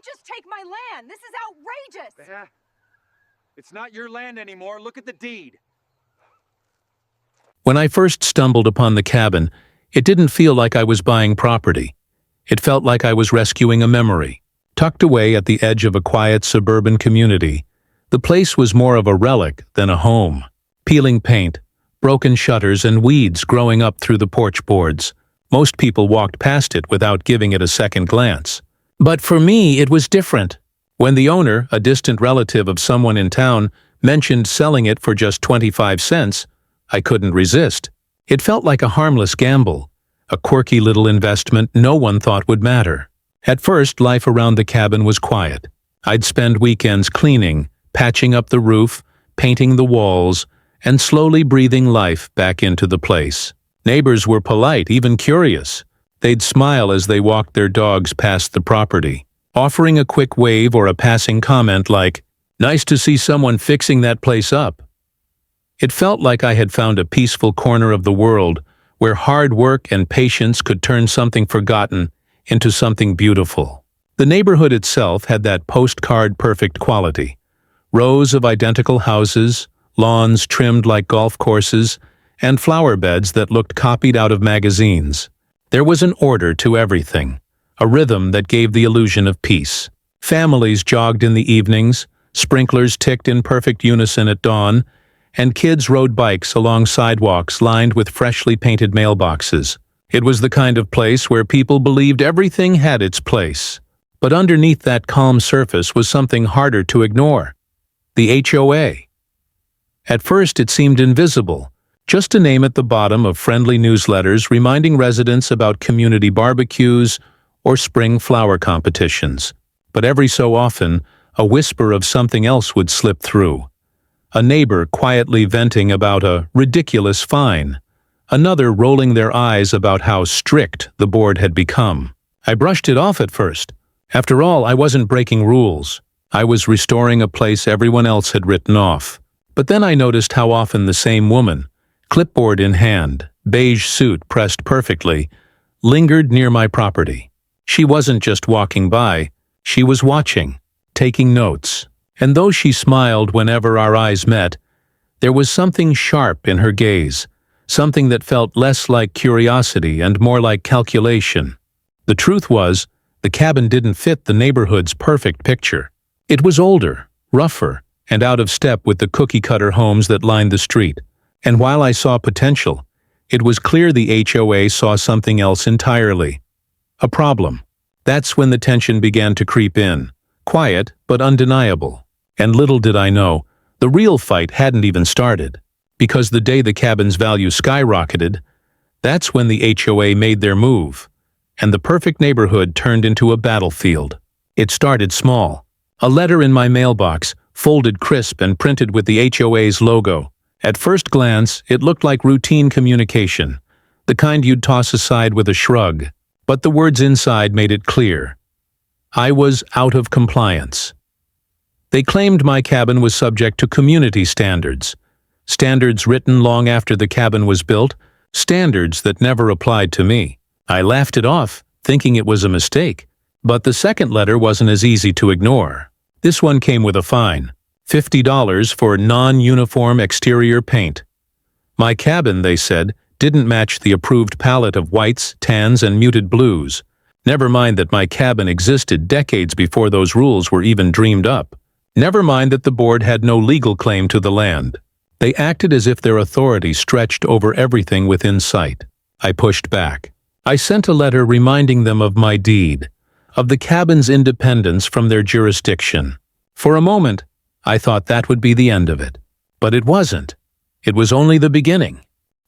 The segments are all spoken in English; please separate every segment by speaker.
Speaker 1: can't just take my land. This is outrageous.
Speaker 2: It's not your land anymore. Look at the deed.
Speaker 3: When I first stumbled upon the cabin, it didn't feel like I was buying property. It felt like I was rescuing a memory. Tucked away at the edge of a quiet suburban community, the place was more of a relic than a home. Peeling paint, broken shutters, and weeds growing up through the porch boards. Most people walked past it without giving it a second glance. But for me, it was different. When the owner, a distant relative of someone in town, mentioned selling it for just 25 cents, I couldn't resist. It felt like a harmless gamble, a quirky little investment no one thought would matter. At first, life around the cabin was quiet. I'd spend weekends cleaning, patching up the roof, painting the walls, and slowly breathing life back into the place. Neighbors were polite, even curious. They'd smile as they walked their dogs past the property, offering a quick wave or a passing comment like, "Nice to see someone fixing that place up." It felt like I had found a peaceful corner of the world where hard work and patience could turn something forgotten into something beautiful. The neighborhood itself had that postcard-perfect quality. Rows of identical houses, lawns trimmed like golf courses, and flower beds that looked copied out of magazines. There was an order to everything, a rhythm that gave the illusion of peace. Families jogged in the evenings, sprinklers ticked in perfect unison at dawn, and kids rode bikes along sidewalks lined with freshly painted mailboxes. It was the kind of place where people believed everything had its place. But underneath that calm surface was something harder to ignore. The HOA. At first it seemed invisible, just a name at the bottom of friendly newsletters reminding residents about community barbecues or spring flower competitions. But every so often, a whisper of something else would slip through. A neighbor quietly venting about a ridiculous fine. Another rolling their eyes about how strict the board had become. I brushed it off at first. After all, I wasn't breaking rules. I was restoring a place everyone else had written off. But then I noticed how often the same woman, clipboard in hand, beige suit pressed perfectly, lingered near my property. She wasn't just walking by, she was watching, taking notes. And though she smiled whenever our eyes met, there was something sharp in her gaze, something that felt less like curiosity and more like calculation. The truth was, the cabin didn't fit the neighborhood's perfect picture. It was older, rougher, and out of step with the cookie-cutter homes that lined the street. And while I saw potential, it was clear the HOA saw something else entirely. A problem. That's when the tension began to creep in, quiet but undeniable. And little did I know, the real fight hadn't even started. Because the day the cabin's value skyrocketed, that's when the HOA made their move, and the perfect neighborhood turned into a battlefield. It started small. A letter in my mailbox, folded crisp and printed with the HOA's logo. At first glance, it looked like routine communication, the kind you'd toss aside with a shrug. But the words inside made it clear. I was out of compliance. They claimed my cabin was subject to community standards. Standards written long after the cabin was built, standards that never applied to me. I laughed it off, thinking it was a mistake. But the second letter wasn't as easy to ignore. This one came with a fine, $50 for non-uniform exterior paint. My cabin, they said, didn't match the approved palette of whites, tans, and muted blues. Never mind that my cabin existed decades before those rules were even dreamed up. Never mind that the board had no legal claim to the land. They acted as if their authority stretched over everything within sight. I pushed back. I sent a letter reminding them of my deed, of the cabin's independence from their jurisdiction. For a moment, I thought that would be the end of it. But it wasn't. It was only the beginning.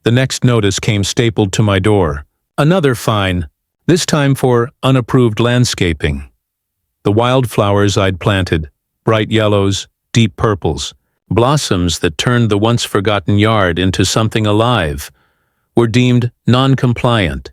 Speaker 3: The next notice came stapled to my door. Another fine, this time for unapproved landscaping. The wildflowers I'd planted, bright yellows, deep purples, blossoms that turned the once-forgotten yard into something alive, were deemed non-compliant.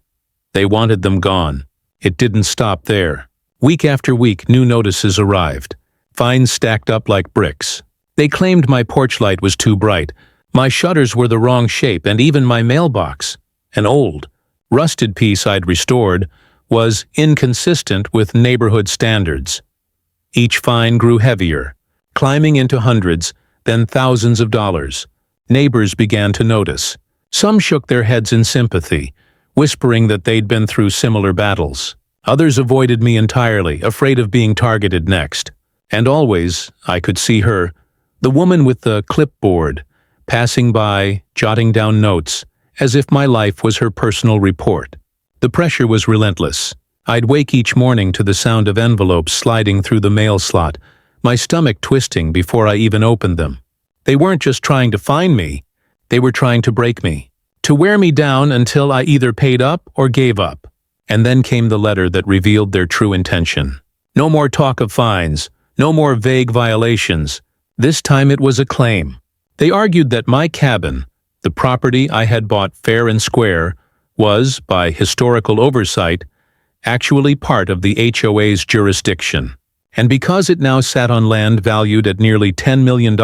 Speaker 3: They wanted them gone. It didn't stop there. Week after week, new notices arrived. Fines stacked up like bricks. They claimed my porch light was too bright, my shutters were the wrong shape, and even my mailbox, an old, rusted piece I'd restored, was inconsistent with neighborhood standards. Each fine grew heavier, climbing into hundreds, then thousands of dollars. Neighbors began to notice. Some shook their heads in sympathy, whispering that they'd been through similar battles. Others avoided me entirely, afraid of being targeted next. And always, I could see her, the woman with the clipboard, passing by, jotting down notes, as if my life was her personal report. The pressure was relentless. I'd wake each morning to the sound of envelopes sliding through the mail slot, my stomach twisting before I even opened them. They weren't just trying to find me, they were trying to break me, to wear me down until I either paid up or gave up. And then came the letter that revealed their true intention. No more talk of fines, no more vague violations. This time it was a claim. They argued that my cabin, the property I had bought fair and square, was, by historical oversight, actually part of the HOA's jurisdiction. And because it now sat on land valued at nearly $10 million,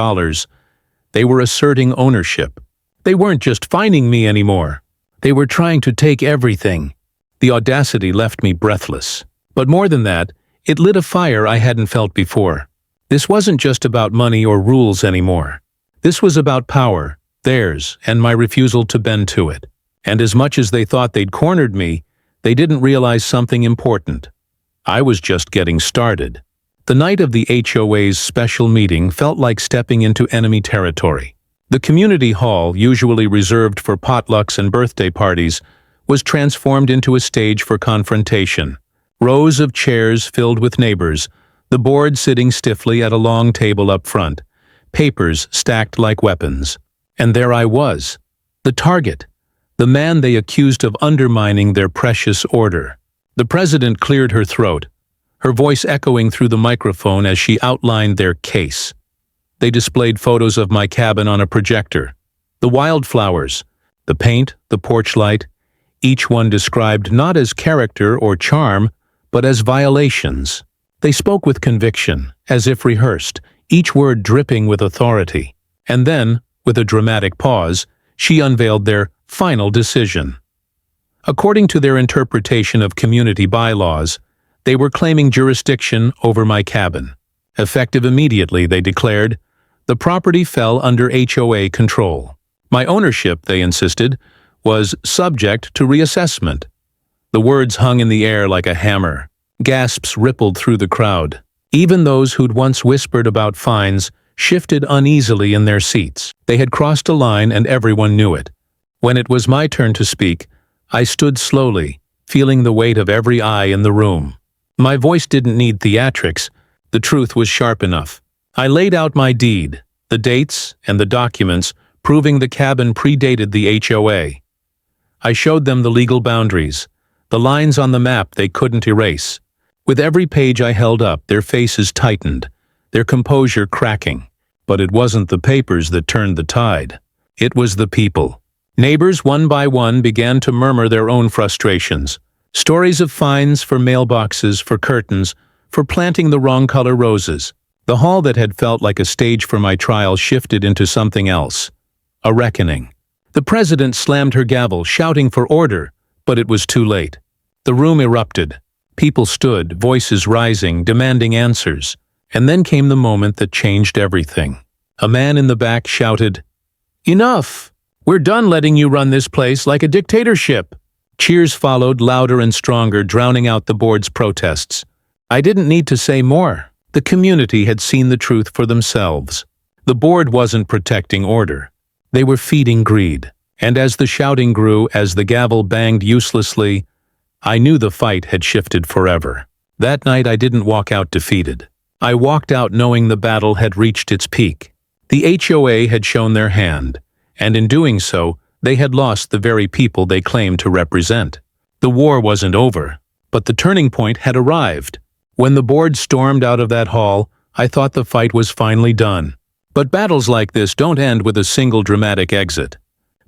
Speaker 3: they were asserting ownership. They weren't just finding me anymore. They were trying to take everything. The audacity left me breathless. But more than that, it lit a fire I hadn't felt before. This wasn't just about money or rules anymore. This was about power, theirs, and my refusal to bend to it. And as much as they thought they'd cornered me, they didn't realize something important. I was just getting started. The night of the HOA's special meeting felt like stepping into enemy territory. The community hall, usually reserved for potlucks and birthday parties, was transformed into a stage for confrontation. Rows of chairs filled with neighbors, the board sitting stiffly at a long table up front, papers stacked like weapons. And there I was, the target, the man they accused of undermining their precious order. The president cleared her throat, her voice echoing through the microphone as she outlined their case. They displayed photos of my cabin on a projector. The wildflowers, the paint, the porch light, each one described not as character or charm, but as violations. They spoke with conviction, as if rehearsed, each word dripping with authority. And then, with a dramatic pause, she unveiled their final decision. According to their interpretation of community bylaws, they were claiming jurisdiction over my cabin. Effective immediately, they declared, the property fell under HOA control. My ownership, they insisted, was subject to reassessment. The words hung in the air like a hammer. Gasps rippled through the crowd. Even those who'd once whispered about fines shifted uneasily in their seats. They had crossed a line and everyone knew it. When it was my turn to speak, I stood slowly, feeling the weight of every eye in the room. My voice didn't need theatrics. The truth was sharp enough. I laid out my deed, the dates and the documents proving the cabin predated the HOA. I showed them the legal boundaries, the lines on the map they couldn't erase. With every page I held up, their faces tightened, their composure cracking. But it wasn't the papers that turned the tide. It was the people. Neighbors, one by one, began to murmur their own frustrations. Stories of fines for mailboxes, for curtains, for planting the wrong color roses. The hall that had felt like a stage for my trial shifted into something else. A reckoning. The president slammed her gavel, shouting for order, but it was too late. The room erupted. People stood, voices rising, demanding answers. And then came the moment that changed everything. A man in the back shouted, "Enough! We're done letting you run this place like a dictatorship." Cheers followed, louder and stronger, drowning out the board's protests. I didn't need to say more. The community had seen the truth for themselves. The board wasn't protecting order. They were feeding greed. And as the shouting grew, as the gavel banged uselessly, I knew the fight had shifted forever. That night I didn't walk out defeated. I walked out knowing the battle had reached its peak. The HOA had shown their hand, and in doing so, they had lost the very people they claimed to represent. The war wasn't over, but the turning point had arrived. When the board stormed out of that hall, I thought the fight was finally done. But battles like this don't end with a single dramatic exit.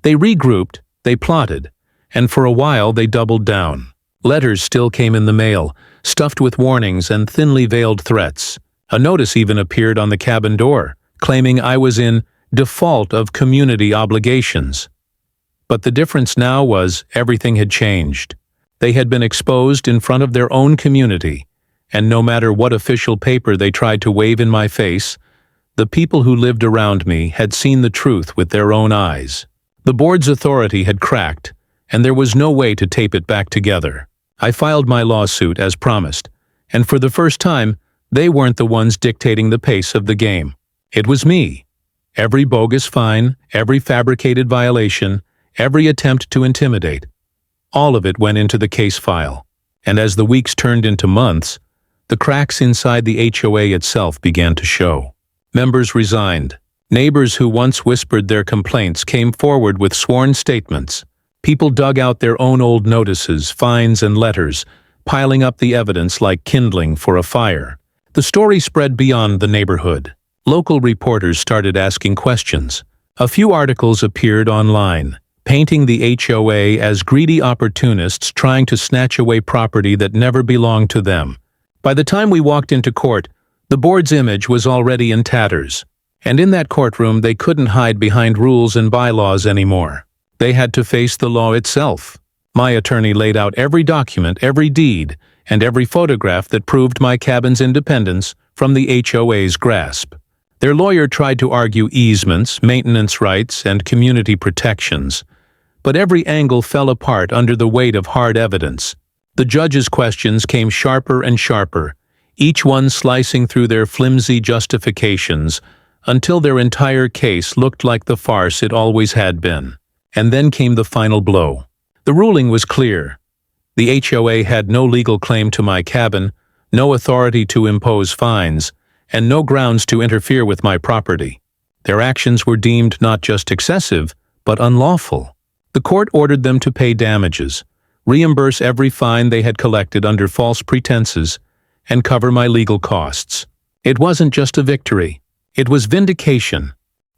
Speaker 3: They regrouped, they plotted, and for a while they doubled down. Letters still came in the mail, stuffed with warnings and thinly veiled threats. A notice even appeared on the cabin door, claiming I was in default of community obligations. But the difference now was everything had changed. They had been exposed in front of their own community, and no matter what official paper they tried to wave in my face, the people who lived around me had seen the truth with their own eyes. The board's authority had cracked, and there was no way to tape it back together. I filed my lawsuit as promised, and for the first time, they weren't the ones dictating the pace of the game. It was me. Every bogus fine, every fabricated violation, every attempt to intimidate, all of it went into the case file. And as the weeks turned into months, the cracks inside the HOA itself began to show. Members resigned. Neighbors who once whispered their complaints came forward with sworn statements. People dug out their own old notices, fines, and letters, piling up the evidence like kindling for a fire. The story spread beyond the neighborhood. Local reporters started asking questions. A few articles appeared online, painting the HOA as greedy opportunists trying to snatch away property that never belonged to them. By the time we walked into court, the board's image was already in tatters, and in that courtroom they couldn't hide behind rules and bylaws anymore. They had to face the law itself. My attorney laid out every document, every deed, and every photograph that proved my cabin's independence from the HOA's grasp. Their lawyer tried to argue easements, maintenance rights, and community protections, but every angle fell apart under the weight of hard evidence. The judge's questions came sharper and sharper, each one slicing through their flimsy justifications until their entire case looked like the farce it always had been. And then came the final blow. The ruling was clear. The HOA had no legal claim to my cabin, no authority to impose fines, and no grounds to interfere with my property. Their actions were deemed not just excessive, but unlawful. The court ordered them to pay damages, reimburse every fine they had collected under false pretenses, and cover my legal costs. It wasn't just a victory. It was vindication.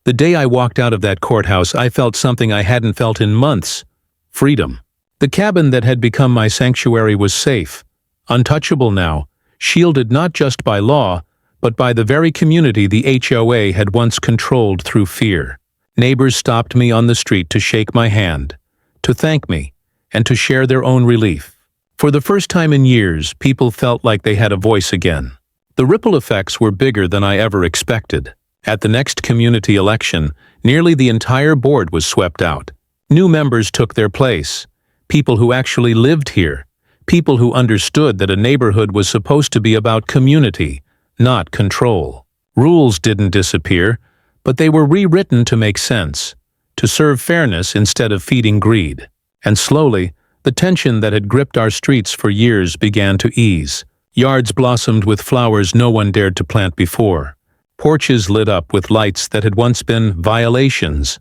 Speaker 3: The day I walked out of that courthouse, I felt something I hadn't felt in months: freedom. The cabin that had become my sanctuary was safe, untouchable now, shielded not just by law, but by the very community the HOA had once controlled through fear. Neighbors stopped me on the street to shake my hand, to thank me, and to share their own relief. For the first time in years, people felt like they had a voice again. The ripple effects were bigger than I ever expected. At the next community election, nearly the entire board was swept out. New members took their place, people who actually lived here, people who understood that a neighborhood was supposed to be about community, not control. Rules didn't disappear, but they were rewritten to make sense, to serve fairness instead of feeding greed. And slowly, the tension that had gripped our streets for years began to ease. Yards blossomed with flowers no one dared to plant before. Porches lit up with lights that had once been violations.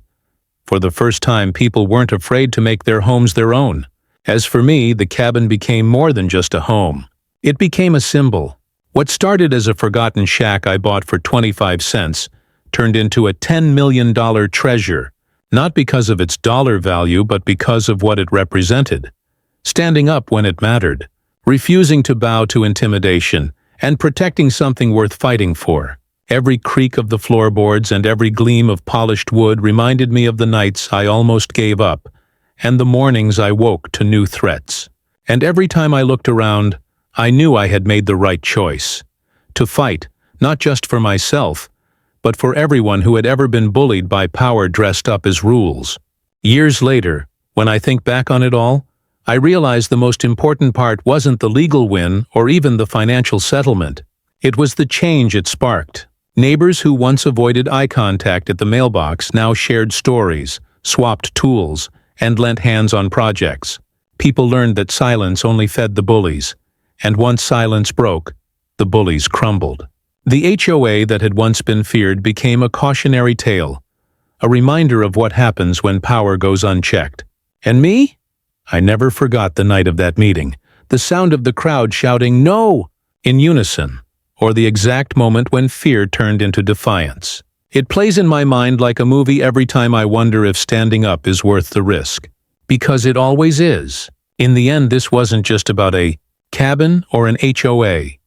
Speaker 3: For the first time, people weren't afraid to make their homes their own. As for me, the cabin became more than just a home. It became a symbol. What started as a forgotten shack I bought for 25 cents turned into a $10 million treasure, not because of its dollar value but because of what it represented. Standing up when it mattered, refusing to bow to intimidation, and protecting something worth fighting for. Every creak of the floorboards and every gleam of polished wood reminded me of the nights I almost gave up, and the mornings I woke to new threats. And every time I looked around, I knew I had made the right choice. To fight, not just for myself, but for everyone who had ever been bullied by power dressed up as rules. Years later, when I think back on it all, I realize the most important part wasn't the legal win or even the financial settlement. It was the change it sparked. Neighbors who once avoided eye contact at the mailbox now shared stories, swapped tools, and lent hands on projects. People learned that silence only fed the bullies, and once silence broke, the bullies crumbled. The HOA that had once been feared became a cautionary tale, a reminder of what happens when power goes unchecked. And me? I never forgot the night of that meeting, the sound of the crowd shouting "No!" in unison, or the exact moment when fear turned into defiance. It plays in my mind like a movie every time I wonder if standing up is worth the risk. Because it always is. In the end, this wasn't just about a cabin or an HOA.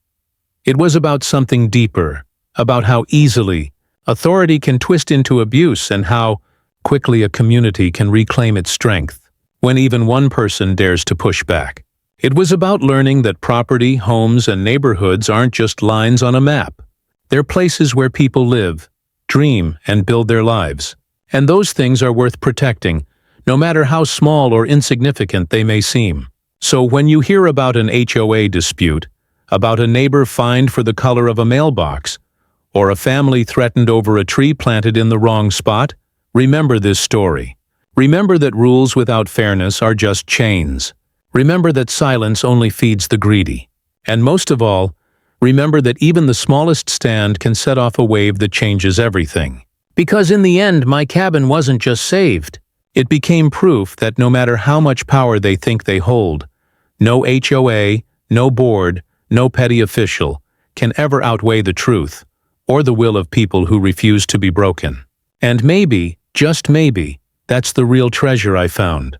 Speaker 3: It was about something deeper, about how easily authority can twist into abuse and how quickly a community can reclaim its strength when even one person dares to push back. It was about learning that property, homes, and neighborhoods aren't just lines on a map. They're places where people live, dream, and build their lives. And those things are worth protecting, no matter how small or insignificant they may seem. So when you hear about an HOA dispute, about a neighbor fined for the color of a mailbox, or a family threatened over a tree planted in the wrong spot, remember this story. Remember that rules without fairness are just chains. Remember that silence only feeds the greedy. And most of all, remember that even the smallest stand can set off a wave that changes everything. Because in the end, my cabin wasn't just saved. It became proof that no matter how much power they think they hold, no HOA, no board, no petty official can ever outweigh the truth or the will of people who refuse to be broken. And maybe, just maybe, that's the real treasure I found.